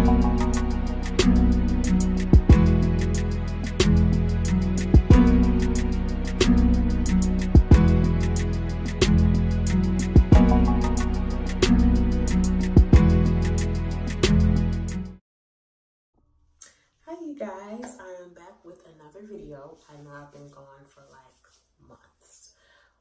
Guys, I am back with another video. I know I've been gone for like months,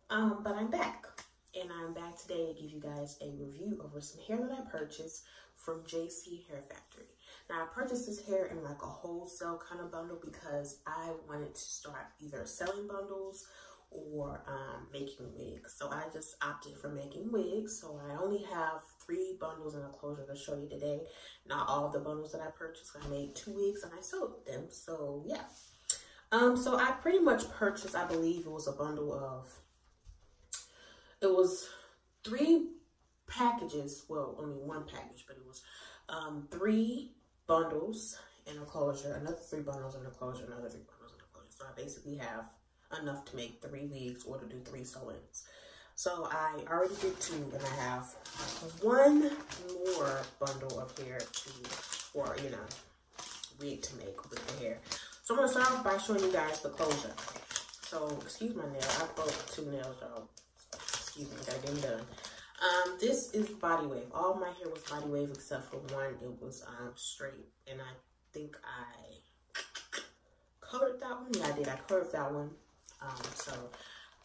but I'm back, and I'm back today to give you guys a review over some hair that I purchased from JC Hair Factory. Now, I purchased this hair in like a wholesale kind of bundle because I wanted to start either selling bundles or making wigs. So I just opted for making wigs. So I only have 3 bundles in a closure to show you today. Not all of the bundles that I purchased. I made 2 wigs and I sold them. So yeah. So I pretty much purchased, I believe it was a bundle of, it was 3 packages. Well, I mean 1 package, but it was 3 bundles in a closure, another 3 bundles in a closure, another 3 bundles in a closure. So I basically have enough to make 3 wigs or to do 3 sew-ins. So I already did 2, and I have 1 more bundle of hair to, or you know, wig to make with the hair. So I'm gonna start off by showing you guys the closure. So excuse my nail, I broke 2 nails, y'all. Excuse me, gotta get them done. This is body wave. All my hair was body wave except for 1. It was straight, and I think I colored that one. Yeah, I did. I colored that one. So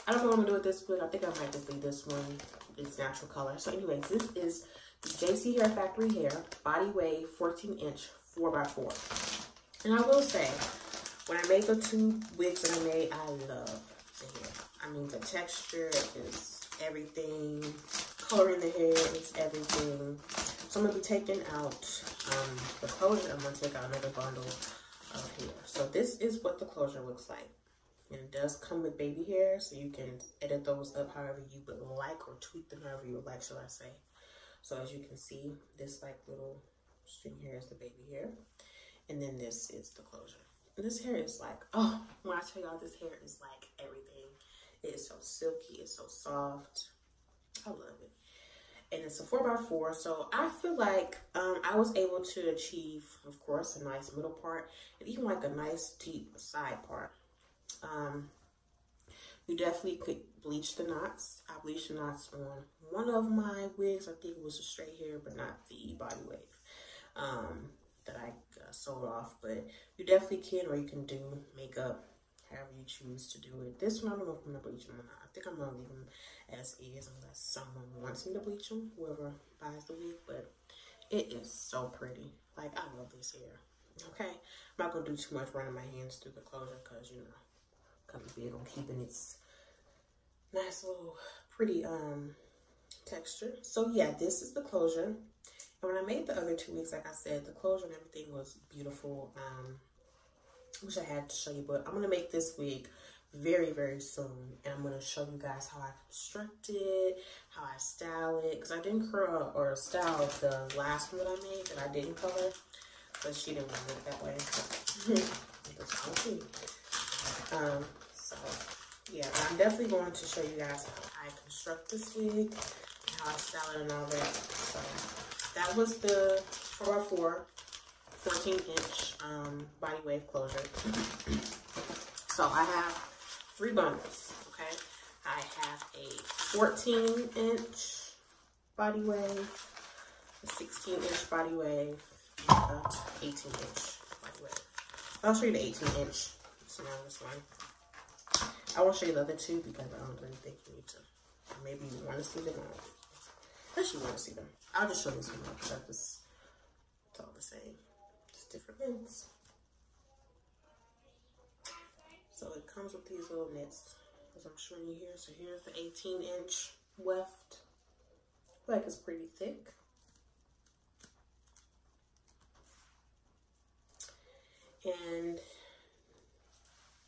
I don't know what I'm gonna do with this wig. I think I might just leave this one its natural color. So anyways, this is the JC Hair Factory hair body wave 14-inch 4x4. And I will say, when I made the 2 wigs that I made, I love the hair. I mean, the texture is everything. Color in the hair is everything. So I'm gonna be taking out the closure. I'm gonna take out another bundle of hair. So this is what the closure looks like. And it does come with baby hair, so you can edit those up however you would like, or tweak them however you would like, shall I say. So as you can see, this like little string hair is the baby hair. And then this is the closure. And this hair is like, oh, when I tell y'all this hair is like everything. It is so silky, it's so soft. I love it. And it's a 4x4, so I feel like I was able to achieve, of course, a nice middle part, and even like a nice deep side part. You definitely could bleach the knots. I bleached the knots on one of my wigs. I think it was a straight hair, but not the body wave that I sewed off. But you definitely can, or you can do makeup however you choose to do it. This one, I don't know if I'm gonna bleach them or not. I think I'm gonna leave them as is unless someone wants me to bleach them, whoever buys the wig. But it is so pretty. Like, I love this hair. Okay, I'm not gonna do too much running my hands through the closure because, you know, kind of big on keeping its nice little pretty texture. So yeah, this is the closure. And when I made the other 2 wigs, like I said, the closure and everything was beautiful. Wish I had to show you, but I'm gonna make this wig very, very soon, and I'm gonna show you guys how I construct it, how I style it, because I didn't curl or style the last one that I made that I didn't color, but she didn't want it that way. So yeah, I'm definitely going to show you guys how I construct this wig and how I style it and all that. So that was the 4x4 14-inch body wave closure. So I have 3 bundles, okay? I have a 14-inch body wave, a 16-inch body wave, and a 18-inch body wave. I'll show you the 18-inch, so now this one. I won't show you the other 2 because I don't really think you need to. Maybe you want to see them. Unless you want to see them. I'll just show this one because it's all the same. Just different ends. So it comes with these little nits, as I'm showing you here. So here's the 18-inch weft. I feel like it's pretty thick. And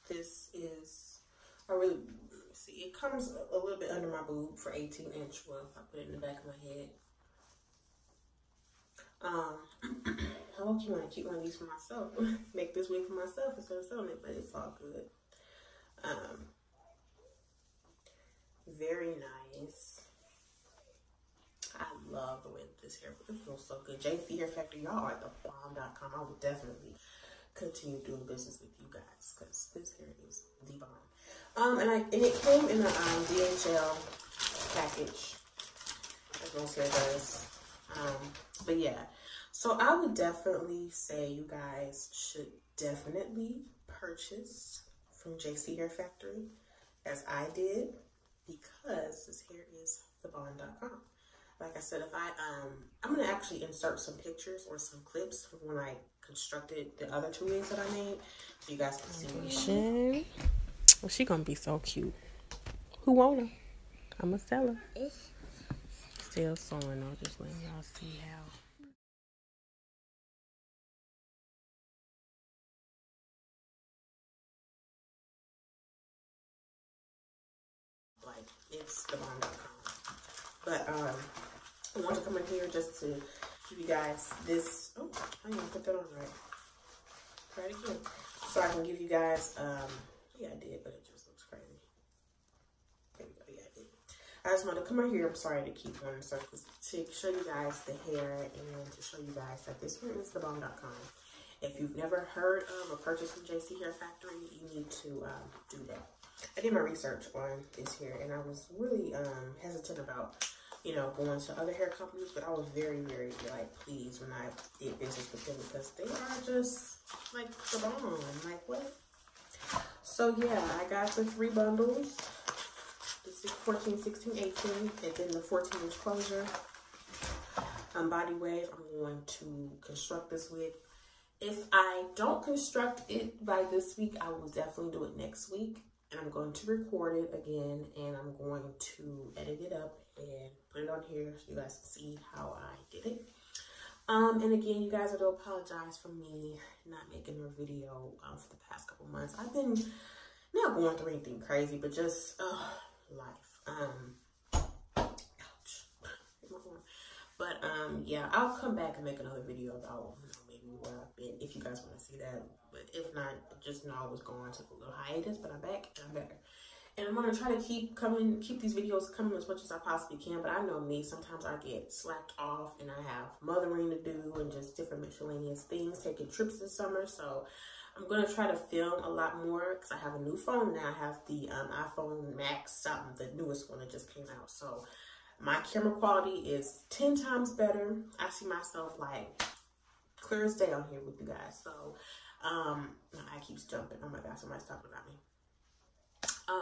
this is, I really, see, it comes a little bit under my boob for 18-inch weft. I put it in the back of my head. I look, you want to keep one of these for myself. Make this wig for myself instead of selling it, but it's all good. Very nice. I love the way that this hair feels so good. JC Hair Factory, y'all are the bomb.com. I would definitely continue doing business with you guys because this hair is the bomb. And it came in a DHL package, as most hair does. But yeah, so I would definitely say you guys should definitely purchase from JC Hair Factory, as I did, because this hair is the bomb.com. Like I said, if I'm gonna actually insert some pictures or some clips from when I constructed the other 2 wigs that I made, so you guys can see. Well, she gonna be so cute. Who want her? I'm gonna sell her. Still sewing. I'll just let y'all see how. Like, it's the bomb.com. But I want to come in here just to give you guys this. Oh, I didn't even put that on right. Try it again. So I can give you guys, yeah, I did, but it just looks crazy. There we go. Yeah, I did. I just want to come in here. I'm sorry to keep going in circles, to show you guys the hair and to show you guys that this hair is the bomb.com. If you've never heard of or purchased from JC Hair Factory, you need to do that. I did my research on this hair, and I was really hesitant about, you know, going to other hair companies, but I was very, very, like, pleased when I did business with them because they are just, like, the bomb. Like, what? So, yeah, I got the 3 bundles, the 14, 16, 18, and then the 14-inch closure. Body wave, I'm going to construct this wig. If I don't construct it by this week, I will definitely do it next week. And I'm going to record it again, and I'm going to edit it up and put it on here so you guys can see how I did it. And again, you guys, I do apologize for me not making a video for the past couple months. I've been not going through anything crazy, but just life. Ouch. But yeah, I'll come back and make another video about, you know, maybe where I've been, if you guys want to see that. But if not, just know I was going to a little hiatus, but I'm back and I'm better. And I'm gonna try to keep these videos coming as much as I possibly can. But I know me, sometimes I get slacked off and I have mothering to do and just different miscellaneous things, taking trips this summer. So I'm gonna try to film a lot more because I have a new phone now. I have the iPhone Max, something, the newest one that just came out. So my camera quality is 10 times better. I see myself like clear as day on here with you guys. So I keeps jumping. Oh my gosh, somebody's talking about me.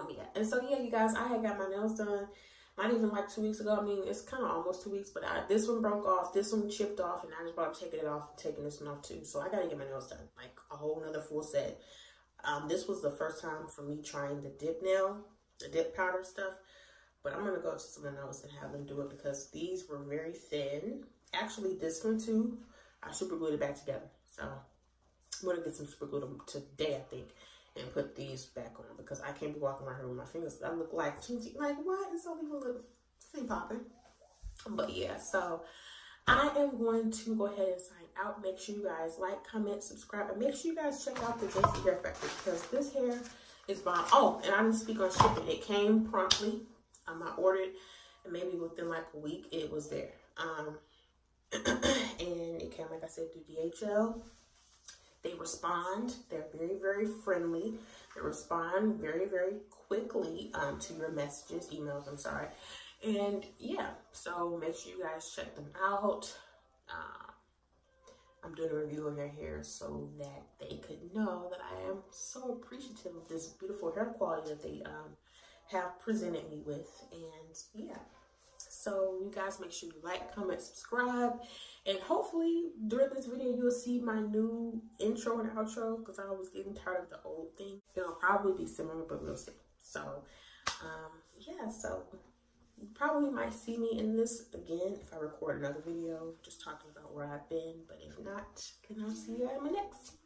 Yeah, and so yeah, you guys, I had got my nails done not even like 2 weeks ago. I mean, it's kind of almost 2 weeks, but this one broke off, this one chipped off, and I just brought taking it off and taking this one off too. So I gotta get my nails done, like a whole nother full set. This was the first time for me trying the dip nail, the dip powder stuff, but I'm gonna go to someone else and have them do it because these were very thin. Actually, this one too, I super glued it back together. So I'm gonna get some super glue today, I think, and put these back on because I can't be walking around here with my fingers. I look like what? It's only a little thing popping. But yeah, so I am going to go ahead and sign out. Make sure you guys like, comment, subscribe, and make sure you guys check out the JC Hair Factory because this hair is bomb. Oh, and I didn't speak on shipping. It came promptly. I ordered, and maybe within like a week it was there. And it came, like I said, through DHL. They respond. They're very, very friendly. They respond very, very quickly to your messages, emails, I'm sorry. And yeah, so make sure you guys check them out. I'm doing a review on their hair so that they could know that I am so appreciative of this beautiful hair quality that they have presented me with. And yeah, so you guys make sure you like, comment, subscribe. And hopefully during this video, you'll see my new intro and outro because I was getting tired of the old thing. It'll probably be similar, but we'll see. So, yeah, so you probably might see me in this again if I record another video just talking about where I've been. But if not, then I'll see you in my next.